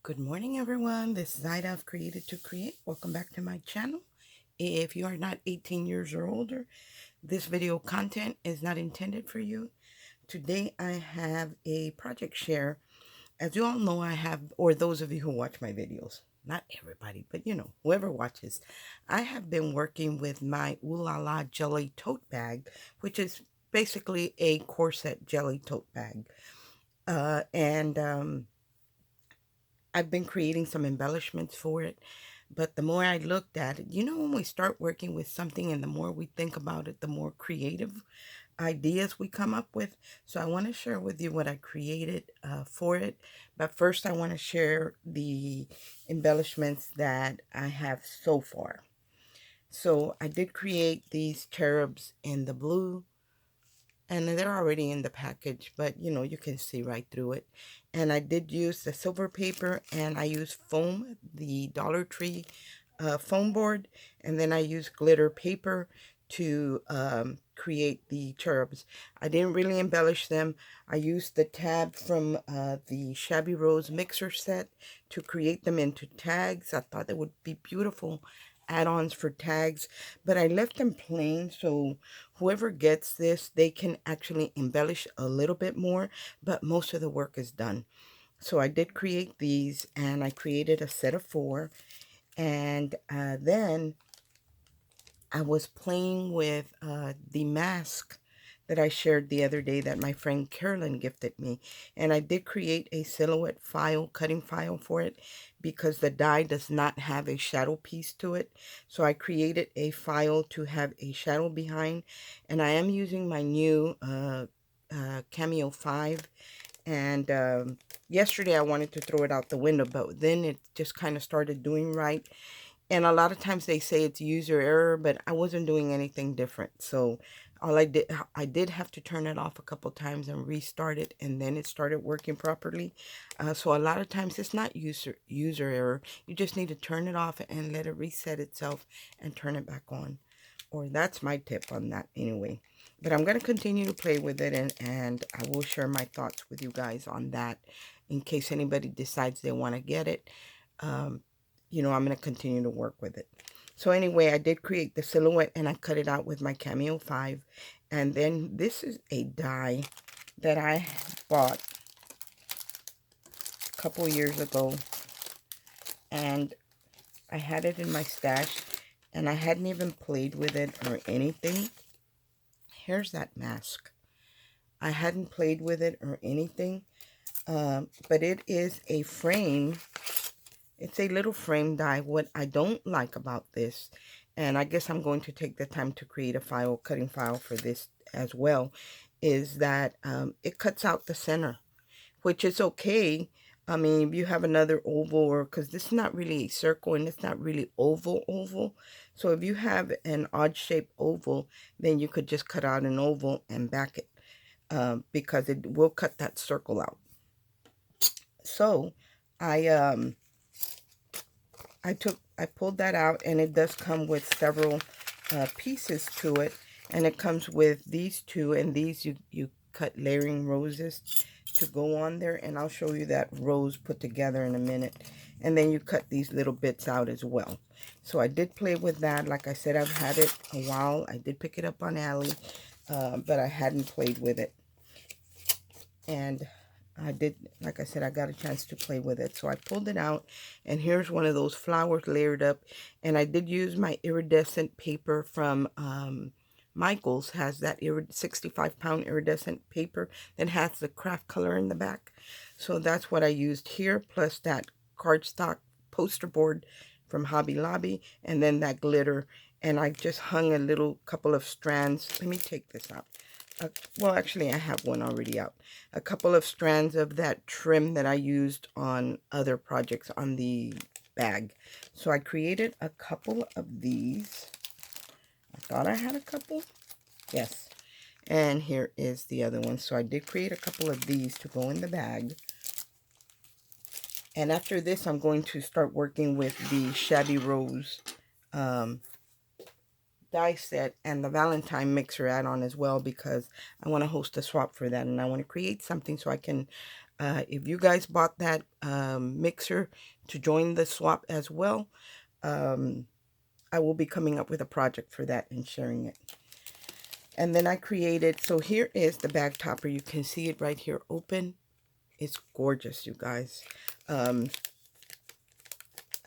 Good morning, everyone. This is Ida of Created to Create. Welcome back to my channel. If you are not 18 years or older, this video content is not intended for you. Today, I have a project share. As you all know, I have, or those of you who watch my videos, not everybody, but whoever watches, I have been working with my Ooh La La Jelly Tote Bag, which is basically a corset jelly tote bag. And I've been creating some embellishments for it, but the more I looked at it, when we start working with something and the more we think about it, the more creative ideas we come up with. So I want to share with you what I created for it. But first, I want to share the embellishments that I have so far. So I did create these cherubs in the blue, and they're already in the package, but you can see right through it. And I did use the silver paper, and I used foam, the Dollar Tree foam board, and then I used glitter paper to create the cherubs. I didn't really embellish them. I used the tab from the Shabby Rose mixer set to create them into tags. I thought they would be beautiful add-ons for tags, but I left them plain, so whoever gets this, they can actually embellish a little bit more, but most of the work is done. So I did create these, and I created a set of 4, and then I was playing with the mask that I shared the other day that my friend Carolyn gifted me. And I did create a silhouette file, cutting file for it, because the die does not have a shadow piece to it. So I created a file to have a shadow behind. And I am using my new Cameo 5. And yesterday I wanted to throw it out the window, but then it just kind of started doing right. And a lot of times they say it's user error, but I wasn't doing anything different. So I did have to turn it off a couple times and restart it, and then it started working properly. So a lot of times it's not user error. You just need to turn it off and let it reset itself and turn it back on. Or that's my tip on that anyway. But I'm going to continue to play with it, and I will share my thoughts with you guys on that in case anybody decides they want to get it. I'm going to continue to work with it. So anyway, I did create the silhouette, and I cut it out with my Cameo 5. And then this is a die that I bought a couple years ago. And I had it in my stash, and I hadn't even played with it or anything. Here's that mask. I hadn't played with it or anything. But it is a frame. It's a little frame die. What I don't like about this, and I guess I'm going to take the time to create a file, cutting file for this as well, is that it cuts out the center, which is okay. I mean, if you have another oval, or because this is not really a circle and it's not really oval. So if you have an odd shaped oval, then you could just cut out an oval and back it because it will cut that circle out. So I pulled that out, and it does come with several pieces to it, and it comes with these two, and these you cut layering roses to go on there, and I'll show you that rose put together in a minute. And then you cut these little bits out as well. So I did play with that. Like I said, I've had it a while. I did pick it up on Ally, but I hadn't played with it. And I did, like I said, I got a chance to play with it. So I pulled it out, and here's one of those flowers layered up. And I did use my iridescent paper from Michael's. Has that 65-pound iridescent paper that has the craft color in the back. So that's what I used here, plus that cardstock poster board from Hobby Lobby, and then that glitter. And I just hung a little couple of strands. Let me take this out. Well, actually, I have one already out. A couple of strands of that trim that I used on other projects on the bag. So I created a couple of these. I thought I had a couple. Yes. And here is the other one. So I did create a couple of these to go in the bag. And after this, I'm going to start working with the Shabby Rose die set and the Valentine mixer add-on as well, because I want to host a swap for that, and I want to create something so I can If you guys bought that mixer to join the swap as well, um, I will be coming up with a project for that and sharing it. And then I created, so here is the bag topper. You can see it right here open. It's gorgeous, you guys. Um,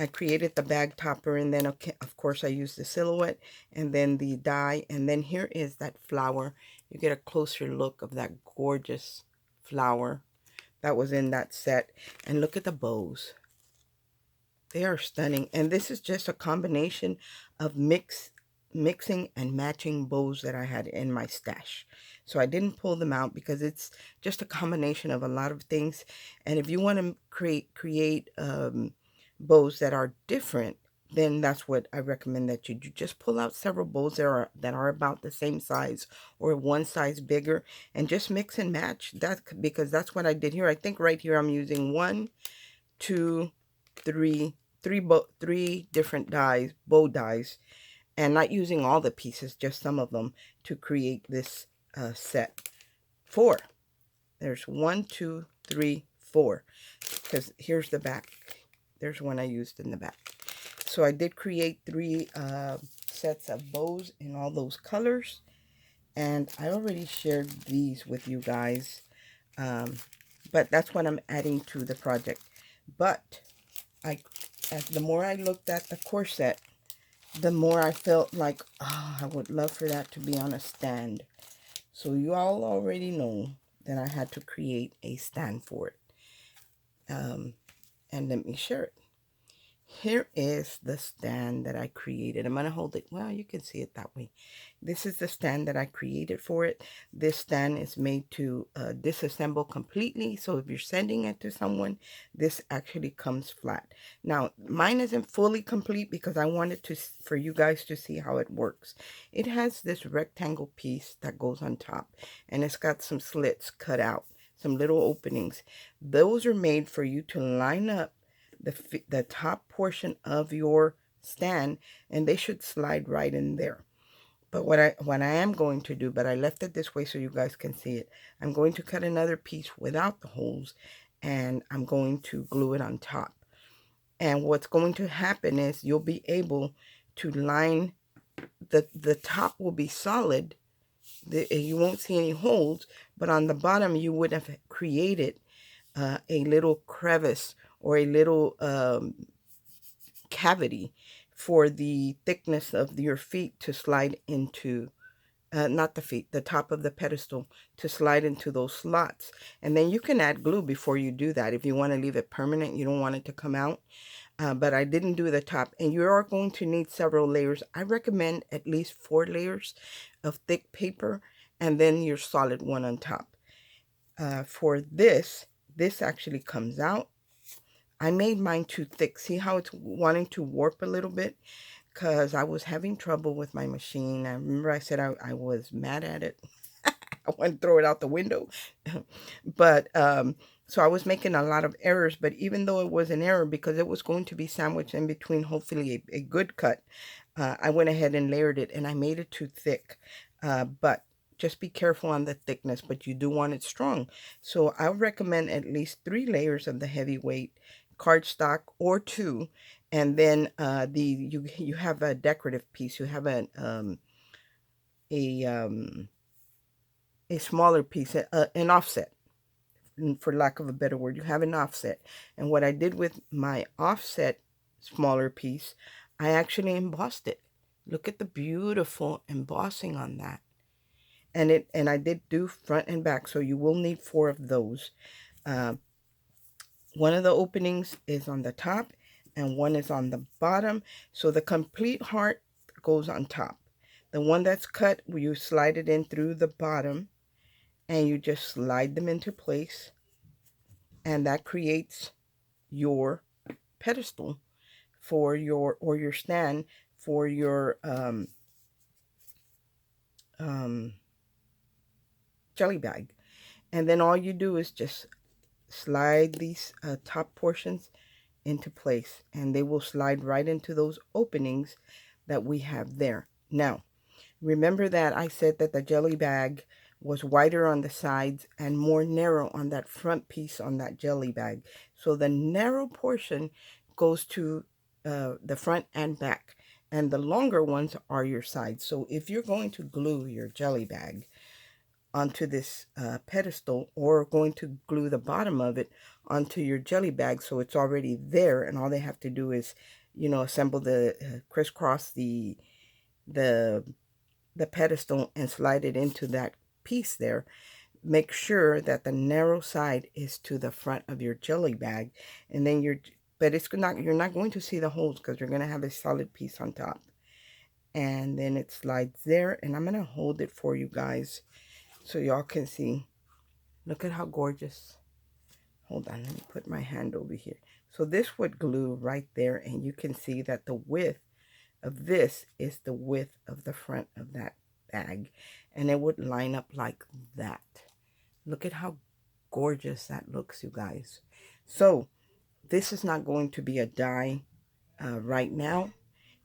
I created the bag topper, and then of course I used the silhouette and then the die. And then here is that flower. You get a closer look of that gorgeous flower that was in that set. And look at the bows. They are stunning. And this is just a combination of mixing and matching bows that I had in my stash. So I didn't pull them out because it's just a combination of a lot of things. And if you want to create bows that are different, then that's what I recommend that you do. Just pull out several bows that are about the same size or one size bigger, and just mix and match. That, because that's what I did here. I think right here I'm using one, two, three different dies, bow dies, and not using all the pieces, just some of them, to create this set. Four. There's one, two, three, four. Because here's the back. There's one I used in the back. So I did create three sets of bows in all those colors. And I already shared these with you guys. But that's what I'm adding to the project. But as the more I looked at the corset, the more I felt like, oh, I would love for that to be on a stand. So you all already know that I had to create a stand for it. And let me share it. Here is the stand that I created. I'm going to hold it. Well, you can see it that way. This is the stand that I created for it. This stand is made to disassemble completely. So if you're sending it to someone, this actually comes flat. Now, mine isn't fully complete because I wanted for you guys to see how it works. It has this rectangle piece that goes on top, and it's got some slits cut out, some little openings. Those are made for you to line up the top portion of your stand, and they should slide right in there. But what I am going to do, but I left it this way so you guys can see it, I'm going to cut another piece without the holes, and I'm going to glue it on top. And what's going to happen is you'll be able to line, the top will be solid, you won't see any holes, but on the bottom you would have created a little crevice or a little cavity for the thickness of your feet to slide into, not the feet, the top of the pedestal to slide into those slots. And then you can add glue before you do that if you want to leave it permanent, you don't want it to come out. But I didn't do the top, and you are going to need several layers. I recommend at least 4 layers of thick paper, and then your solid one on top. For this actually comes out. I made mine too thick. See how it's wanting to warp a little bit? Because I was having trouble with my machine. I remember I said I was mad at it. I want to throw it out the window. But, so I was making a lot of errors. But even though it was an error, because it was going to be sandwiched in between, hopefully a good cut, I went ahead and layered it, and I made it too thick. But just be careful on the thickness, but you do want it strong. So I would recommend at least 3 layers of the heavyweight cardstock, or 2, and then you have a decorative piece. You have a smaller piece, an offset, for lack of a better word. You have an offset, and what I did with my offset smaller piece, I actually embossed it. Look at the beautiful embossing on that. And I did do front and back, so you will need 4 of those. One of the openings is on the top and one is on the bottom. So the complete heart goes on top. The one that's cut, you slide it in through the bottom, and you just slide them into place. And that creates your pedestal for your stand for your jelly bag. And then all you do is just slide these top portions into place, and they will slide right into those openings that we have there. Now, remember that I said that the jelly bag was wider on the sides and more narrow on that front piece on that jelly bag. So the narrow portion goes to the front and back, and the longer ones are your sides. So if you're going to glue your jelly bag onto this pedestal, or going to glue the bottom of it onto your jelly bag so it's already there and all they have to do is, you know, assemble the crisscross the the pedestal and slide it into that piece there. Make sure that the narrow side is to the front of your jelly bag, and then but it's not, you're not going to see the holes because you're going to have a solid piece on top. And then it slides there, and I'm going to hold it for you guys so y'all can see. Look at how gorgeous. Hold on, let me put my hand over here. So this would glue right there, and you can see that the width of this is the width of the front of that bag, and it would line up like that. Look at how gorgeous that looks, you guys. So this is not going to be a die right now.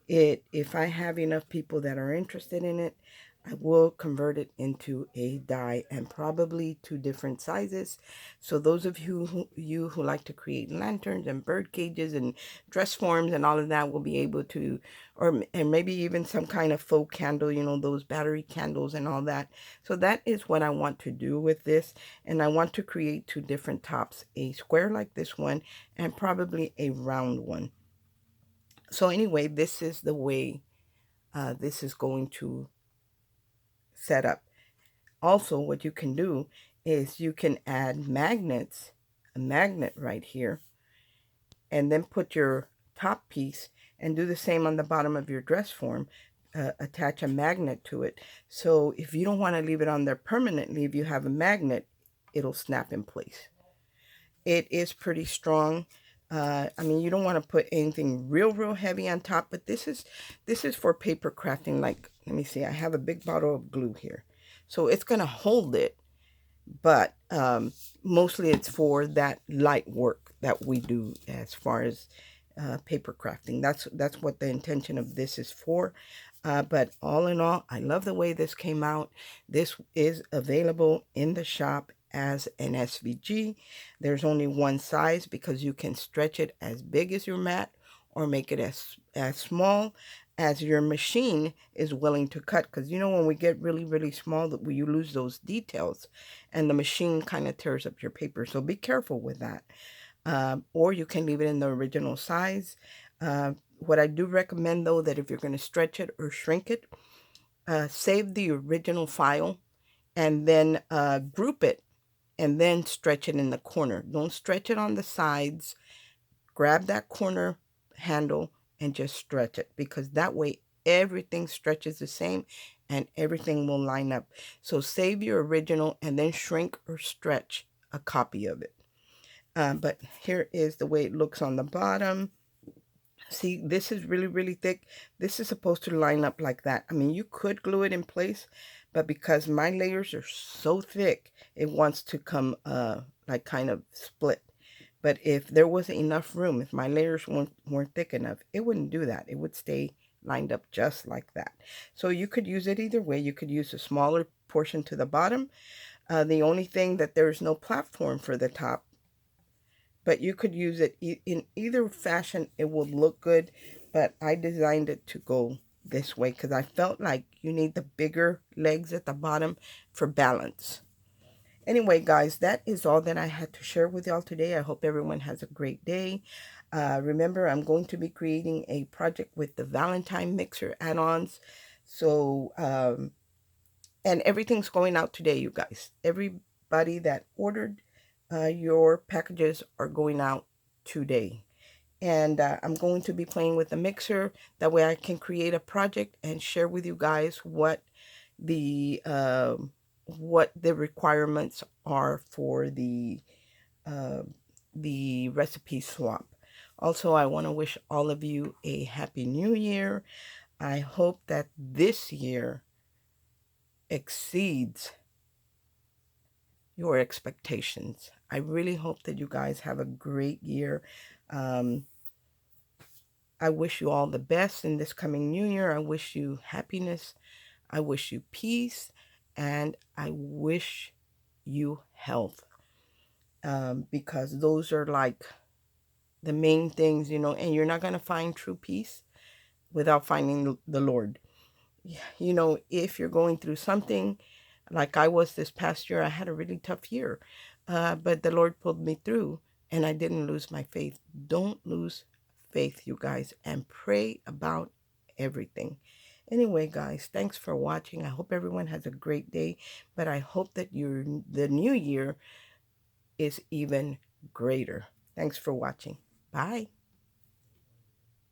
If I have enough people that are interested in it, I will convert it into a die, and probably two different sizes. So those of you who like to create lanterns and bird cages and dress forms and all of that will be able to, and maybe even some kind of faux candle, you know, those battery candles and all that. So that is what I want to do with this, and I want to create two different tops, a square like this one and probably a round one. So anyway, this is the way this is going to set up. Also, what you can do is you can add magnets, a magnet right here, and then put your top piece and do the same on the bottom of your dress form. Attach a magnet to it. So if you don't want to leave it on there permanently, if you have a magnet, it'll snap in place. It is pretty strong. I mean, you don't want to put anything real heavy on top, but this is for paper crafting. Like, let me see, I have a big bottle of glue here. So it's going to hold it, but mostly it's for that light work that we do as far as paper crafting. That's what the intention of this is for. But all in all, I love the way this came out. This is available in the shop as an SVG. There's only one size because you can stretch it as big as your mat or make it as small as your machine is willing to cut. Because you know, when we get really small, that you lose those details and the machine kind of tears up your paper. So be careful with that. Or you can leave it in the original size. What I do recommend, though, that if you're going to stretch it or shrink it, save the original file and then group it and then stretch it in the corner. Don't stretch it on the sides. Grab that corner handle and just stretch it, because that way everything stretches the same and everything will line up. So save your original and then shrink or stretch a copy of it. But here is the way it looks on the bottom. See, this is really thick. This is supposed to line up like that. I mean, you could glue it in place, but because my layers are so thick, it wants to come like kind of split. But if there wasn't enough room, if my layers weren't thick enough, it wouldn't do that. It would stay lined up just like that. So you could use it either way. You could use a smaller portion to the bottom. The only thing that there is no platform for the top, but you could use it in either fashion. It will look good, but I designed it to go this way because I felt like you need the bigger legs at the bottom for balance. Anyway, guys, that is all that I had to share with y'all today. I hope everyone has a great day. Remember, I'm going to be creating a project with the Valentine mixer add-ons. So, and everything's going out today, you guys. Everybody that ordered your packages are going out today. And I'm going to be playing with the mixer. That way I can create a project and share with you guys what the requirements are for the recipe swap. Also, I want to wish all of you a happy new year. I hope that this year exceeds your expectations. I really hope that you guys have a great year. I wish you all the best in this coming new year. I wish you happiness. I wish you peace. and I wish you health, because those are like the main things, and you're not going to find true peace without finding the Lord. If you're going through something like I was this past year, I had a really tough year, but the Lord pulled me through and I didn't lose my faith. Don't lose faith, you guys, and pray about everything. Anyway, guys, thanks for watching. I hope everyone has a great day, but I hope that the new year is even greater. Thanks for watching. Bye.